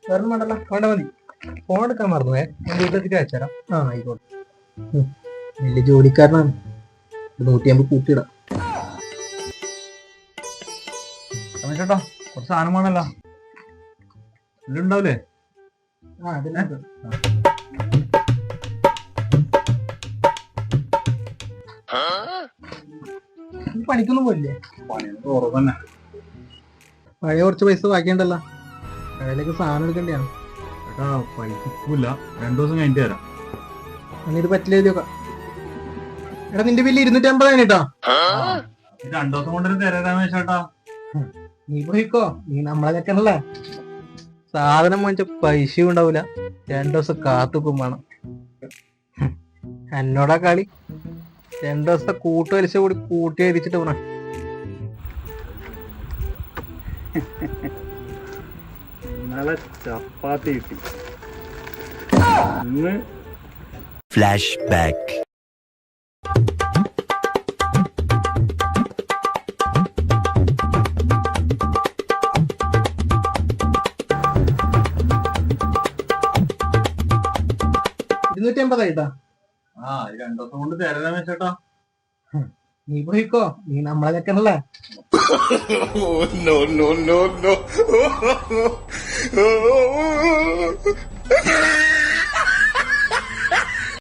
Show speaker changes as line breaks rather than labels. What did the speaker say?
വേറെ വേണ്ടല്ല, വേണ്ട മതി. ഫോൺ എടുക്കാൻ മറന്നുവേ, ഞാൻ വീട്ടിലെത്തിട്ട് അയച്ചുതരാം. ആയിക്കോട്ടെ. വലിയ ജോലിക്കാരനാണ്, 150 കൂട്ടിയിടാം.
ചേട്ടാ കുറച്ച് സാധനം വേണല്ലോ, ഉണ്ടാവില്ലേ?
പണിക്കൊന്നും പോയില്ലേ?
കുറവ് തന്നെ.
പഴയ കുറച്ച് പൈസ ബാക്കിയുണ്ടല്ലോ, കടയിലേക്ക് സാധനം എടുക്കേണ്ടിയാണ്.
ചേട്ടാ പൈസ ഇല്ല, 2 ദിവസം കഴിഞ്ഞിട്ട് തരാം.
ഇത് പറ്റില്ല, എഴുതി നോക്കാം. എടാ നിന്റെ ബില്ല് 250 കേട്ടോ.
2 ദിവസം കൊണ്ടൊരു തരാന്ന് ചേട്ടാ.
നീ പോയിക്കോ, നീ നമ്മളെ നിൽക്കണല്ലേ. സാധനം വാങ്ങിച്ച പൈസയും ഉണ്ടാവൂല, 2 ദിവസം കാത്തുക്കും വേണം. എന്നോടാ കളി. 2 ദിവസത്തെ കൂട്ടുപലിശ കൂടി കൂട്ടി അരിച്ചിട്ട് പോണ.
ഇന്നലെ ചപ്പാത്തി കിട്ടി, ഇന്ന്
ഫ്ലാഷ് ബാക്ക്.
$250
ആ 2 ദിവസം കൊണ്ട് തരാന്ന് ചേട്ടാ.
നീ പോയിക്കോ, നീ നമ്മളെ നിൽക്കണല്ലേ.
No.